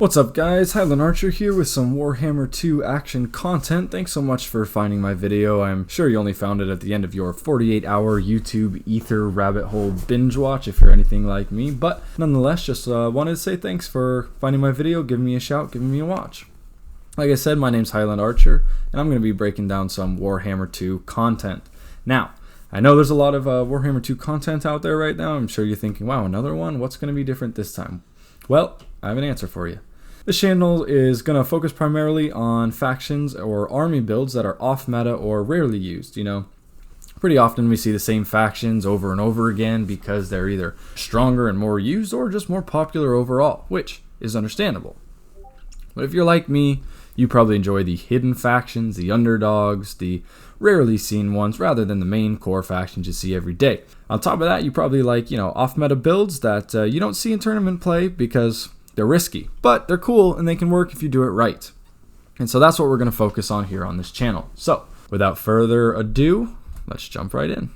What's up guys, Highland Archer here with some Warhammer 2 action content. Thanks so much for finding my video. I'm sure you only found it at the end of your 48-hour YouTube ether rabbit hole binge watch if you're anything like me. But nonetheless, just wanted to say thanks for finding my video, giving me a shout, giving me a watch. Like I said, my name's Highland Archer, and I'm going to be breaking down some Warhammer 2 content. Now, I know there's a lot of Warhammer 2 content out there right now. I'm sure you're thinking, wow, another one? What's going to be different this time? Well, I have an answer for you. This channel is going to focus primarily on factions or army builds that are off meta or rarely used. You know, pretty often we see the same factions over and over again because they're either stronger and more used or just more popular overall, which is understandable. But if you're like me, you probably enjoy the hidden factions, the underdogs, the rarely seen ones rather than the main core factions you see every day. On top of that, you probably like, off meta builds that you don't see in tournament play because they're risky, but they're cool and they can work if you do it right. And so that's what we're going to focus on here on this channel. So without further ado, let's jump right in.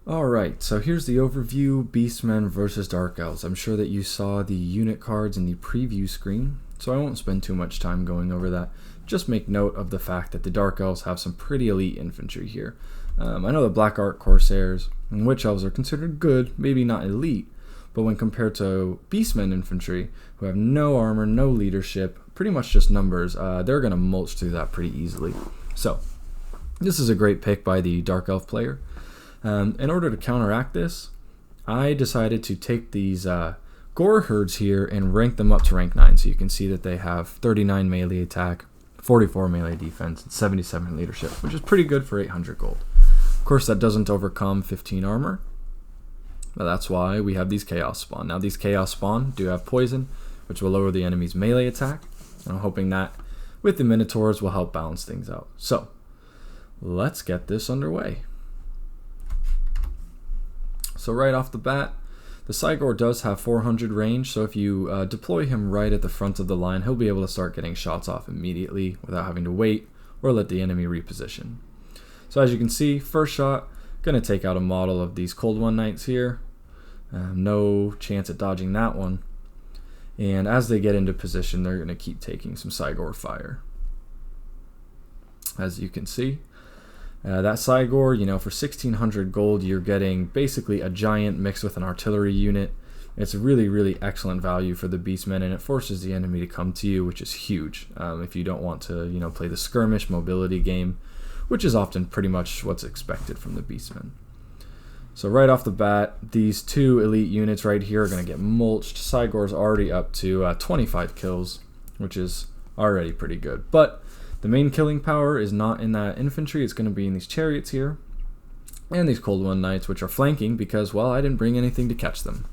Alright, so here's the overview, Beastmen versus Dark Elves. I'm sure that you saw the unit cards in the preview screen, so I won't spend too much time going over that. Just make note of the fact that the Dark Elves have some pretty elite infantry here. I know the Black Ark Corsairs and Witch Elves are considered good, maybe not elite, but when compared to Beastmen infantry, who have no armor, no leadership, pretty much just numbers, they're going to mulch through that pretty easily. So, this is a great pick by the Dark Elf player. In order to counteract this, I decided to take these Gore Herds here and rank them up to rank 9. So you can see that they have 39 melee attack, 44 melee defense, and 77 leadership, which is pretty good for 800 gold. Of course, that doesn't overcome 15 armor. But that's why we have these Chaos Spawn. Now these Chaos Spawn do have poison, which will lower the enemy's melee attack. And I'm hoping that with the Minotaurs will help balance things out. So, let's get this underway. So right off the bat, the Cygor does have 400 range, so if you deploy him right at the front of the line, he'll be able to start getting shots off immediately without having to wait or let the enemy reposition. So as you can see, first shot, going to take out a model of these Cold One Knights here. No chance at dodging that one. And as they get into position, they're going to keep taking some Cygor fire. As you can see, that Cygor, for 1600 gold, you're getting basically a giant mixed with an artillery unit. It's really, really excellent value for the Beastmen, and it forces the enemy to come to you, which is huge. If you don't want to, play the skirmish mobility game, which is often pretty much what's expected from the Beastmen. So right off the bat, these two elite units right here are going to get mulched. Cygor's already up to 25 kills, which is already pretty good. But the main killing power is not in that infantry. It's going to be in these chariots here and these Cold One Knights, which are flanking because, well, I didn't bring anything to catch them.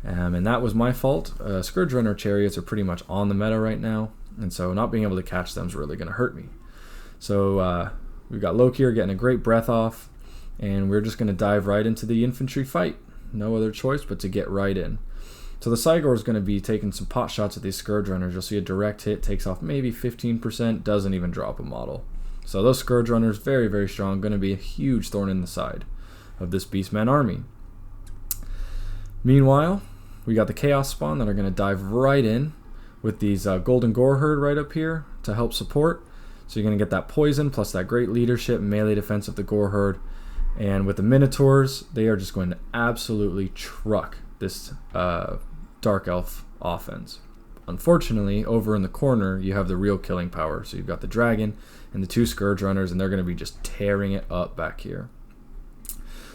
And that was my fault. Scourge Runner chariots are pretty much on the meta right now, and so not being able to catch them is really going to hurt me. So we've got Loki here getting a great breath off, and we're just going to dive right into the infantry fight. No other choice but to get right in. So the Cygor is going to be taking some pot shots at these Scourge Runners. You'll see a direct hit, takes off maybe 15%, doesn't even drop a model. So those Scourge Runners, very, very strong, going to be a huge thorn in the side of this Beastman army. Meanwhile, we got the Chaos Spawn that are going to dive right in with these Golden Gore Herd right up here to help support. So you're going to get that poison plus that great leadership and melee defense of the Gore Herd. And with the Minotaurs, they are just going to absolutely truck this Dark Elf offense. Unfortunately, over in the corner, you have the real killing power. So you've got the Dragon and the two Scourge Runners, and they're going to be just tearing it up back here.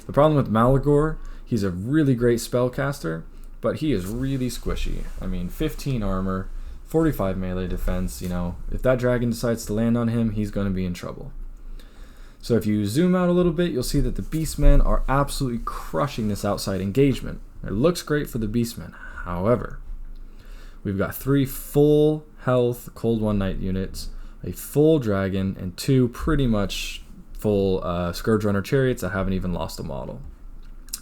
The problem with Malagor, he's a really great spellcaster, but he is really squishy. I mean, 15 armor, 45 melee defense, if that dragon decides to land on him, he's going to be in trouble. So if you zoom out a little bit, you'll see that the Beastmen are absolutely crushing this outside engagement. It looks great for the Beastmen. However, we've got 3 full health Cold One Knight units, a full dragon, and 2 pretty much full Scourge Runner chariots that haven't even lost a model.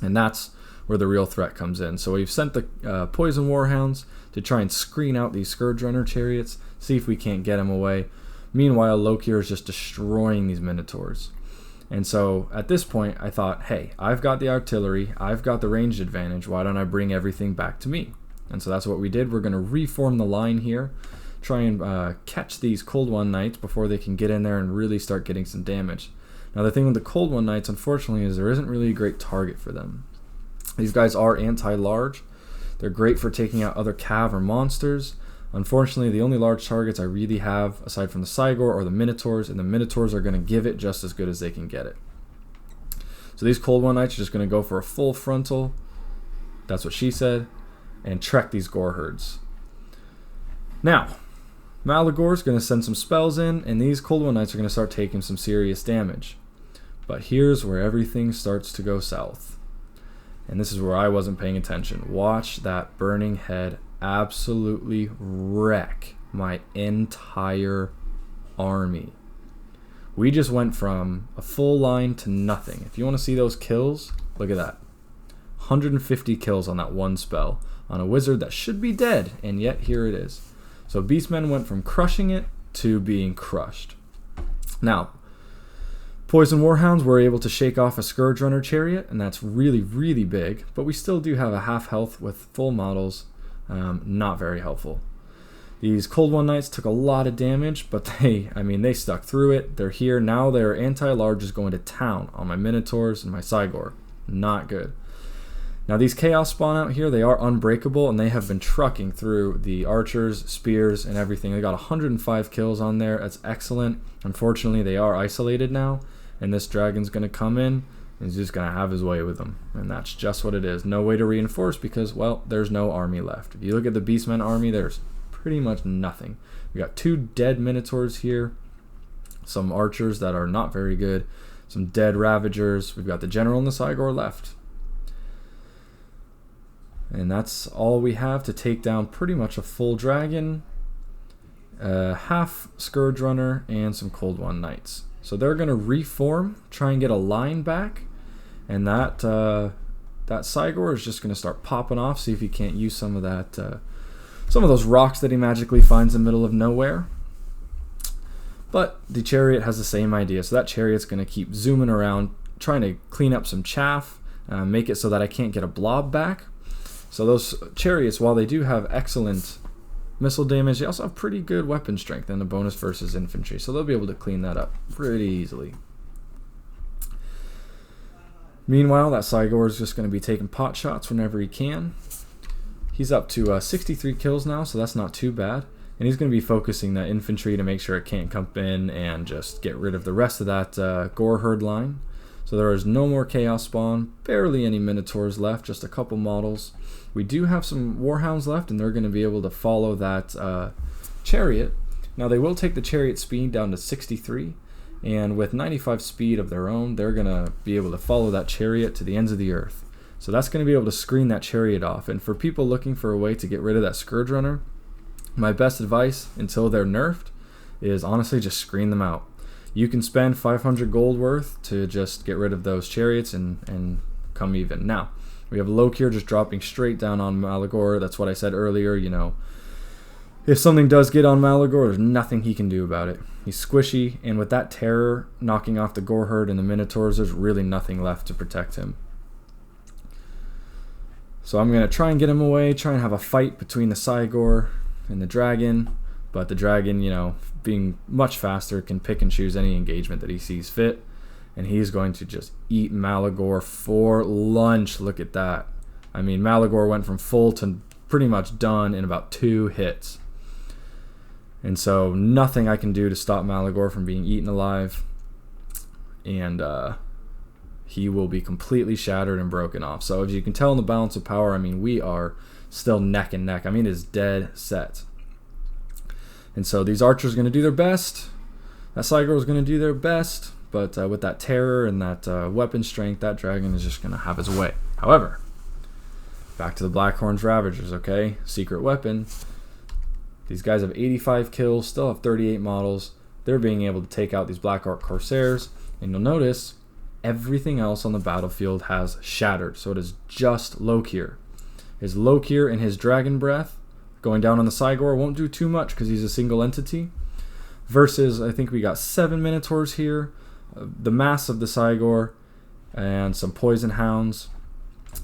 And that's where the real threat comes in. So we've sent the Poison Warhounds to try and screen out these Scourge Runner chariots, see if we can't get them away. Meanwhile, Loki is just destroying these Minotaurs. And so at this point, I thought, hey, I've got the artillery, I've got the ranged advantage, why don't I bring everything back to me? And so that's what we did. We're going to reform the line here, try and catch these Cold One Knights before they can get in there and really start getting some damage. Now the thing with the Cold One Knights, unfortunately, is there isn't really a great target for them. These guys are anti-large. They're great for taking out other cav or monsters. Unfortunately, the only large targets I really have, aside from the Cygor, are the Minotaurs, and the Minotaurs are going to give it just as good as they can get it. So these Cold One Knights are just going to go for a full frontal, that's what she said, and trek these Gore Herds. Now, Malagor's going to send some spells in, and these Cold One Knights are going to start taking some serious damage. But here's where everything starts to go south. And this is where I wasn't paying attention. Watch that Burning Head absolutely wreck my entire army. We just went from a full line to nothing. If you want to see those kills, look at that. 150 kills on that one spell on a wizard that should be dead, and yet here it is. So Beastmen went from crushing it to being crushed. Now, Poison Warhounds were able to shake off a Scourge Runner Chariot, and that's really, really big, but we still do have a half health with full models. Not very helpful. These Cold One Knights took a lot of damage, but they stuck through it. They're here. Now their anti-large is going to town on my Minotaurs and my Cygor. Not good. Now these Chaos Spawn out here, they are unbreakable, and they have been trucking through the archers, spears, and everything. They got 105 kills on there. That's excellent. Unfortunately, they are isolated now, and this dragon's going to come in, and he's just going to have his way with them. And that's just what it is. No way to reinforce because, well, there's no army left. If you look at the Beastmen army, there's pretty much nothing. We got 2 dead Minotaurs here, some archers that are not very good, some dead Ravagers. We've got the General and the Cygor left. And that's all we have to take down pretty much a full dragon, half Scourge Runner, and some Cold One Knights. So they're going to reform, try and get a line back, and that Cygor is just going to start popping off, see if he can't use some of that, some of those rocks that he magically finds in the middle of nowhere. But the Chariot has the same idea, so that Chariot's going to keep zooming around, trying to clean up some chaff, make it so that I can't get a blob back. So those Chariots, while they do have excellent missile damage, they also have pretty good weapon strength and a bonus versus infantry, so they'll be able to clean that up pretty easily. Meanwhile, that Cygor is just going to be taking pot shots whenever he can. He's up to 63 kills now, so that's not too bad. And he's going to be focusing that infantry to make sure it can't come in and just get rid of the rest of that Gore Herd line. So there is no more Chaos Spawn, barely any Minotaurs left, just a couple models. We do have some Warhounds left, and they're going to be able to follow that Chariot. Now they will take the Chariot speed down to 63, and with 95 speed of their own, they're going to be able to follow that Chariot to the ends of the earth. So that's going to be able to screen that Chariot off. And for people looking for a way to get rid of that Scourge Runner, my best advice until they're nerfed is honestly just screen them out. You can spend 500 gold worth to just get rid of those Chariots and come even. Now, we have Lokir just dropping straight down on Malagor. That's what I said earlier, you know. If something does get on Malagor, there's nothing he can do about it. He's squishy, and with that terror knocking off the Gore Herd and the Minotaurs, there's really nothing left to protect him. So I'm going to try and get him away, try and have a fight between the Cygor and the dragon. But the dragon, you know, being much faster, can pick and choose any engagement that he sees fit. And he's going to just eat Malagor for lunch. Look at that. I mean, Malagor went from full to pretty much done in about 2 hits. And so nothing I can do to stop Malagor from being eaten alive. And he will be completely shattered and broken off. So as you can tell in the balance of power, I mean, we are still neck and neck. I mean, it's dead set. And so these archers are going to do their best. That Cygor is going to do their best. But with that terror and that weapon strength, that dragon is just going to have his way. However, back to the Blackhorns Ravagers, okay? Secret weapon. These guys have 85 kills, still have 38 models. They're being able to take out these Black Ark Corsairs. And you'll notice everything else on the battlefield has shattered. So it is just Lokir. His Lokir and his Dragon Breath going down on the Cygor won't do too much because he's a single entity. Versus, I think we got 7 Minotaurs here. The mass of the Cygor and some Poison Hounds.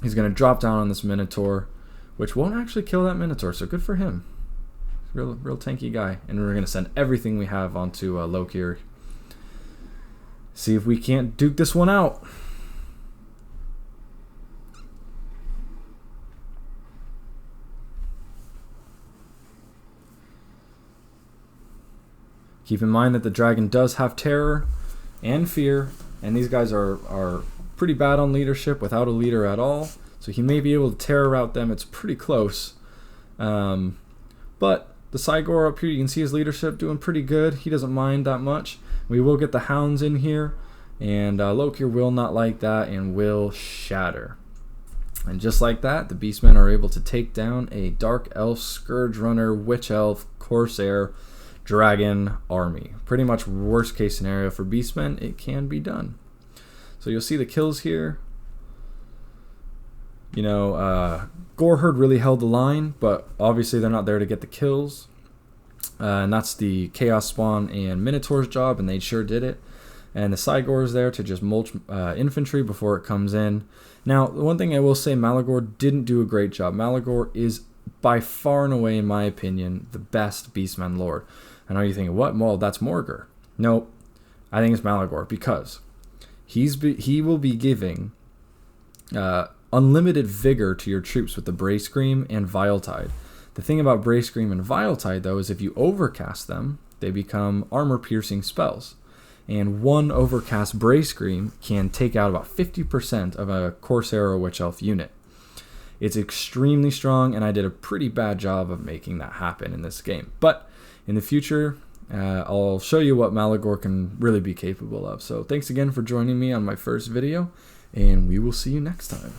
He's going to drop down on this Minotaur which won't actually kill that Minotaur, so good for him. Real tanky guy. And we're going to send everything we have onto Lokir. See if we can't duke this one out. Keep in mind that the dragon does have terror and fear, and these guys are pretty bad on leadership without a leader at all. So he may be able to terror out them. It's pretty close. But the Cygor up here, you can see his leadership doing pretty good. He doesn't mind that much. We will get the hounds in here, and Lokir will not like that and will shatter. And just like that, the Beastmen are able to take down a Dark Elf, Scourge Runner, Witch Elf, Corsair, Dragon army. Pretty much worst case scenario for Beastmen. It can be done. So you'll see the kills here. You know, Goreherd really held the line, but obviously they're not there to get the kills. And that's the Chaos Spawn and Minotaur's job, and they sure did it. And the Cygor is there to just mulch infantry before it comes in. Now, the one thing I will say, Malagor didn't do a great job. Malagor is by far and away, in my opinion, the best Beastman Lord. I know you're thinking, what? Well, that's Morgur. Nope. I think it's Malagor, because he will be giving unlimited vigor to your troops with the Bray Scream and Viletide. The thing about Bray Scream and Viletide, though, is if you overcast them, they become armor-piercing spells. And one overcast Bray Scream can take out about 50% of a Corsair or Witch Elf unit. It's extremely strong, and I did a pretty bad job of making that happen in this game. But in the future, I'll show you what Malagor can really be capable of. So thanks again for joining me on my first video, and we will see you next time.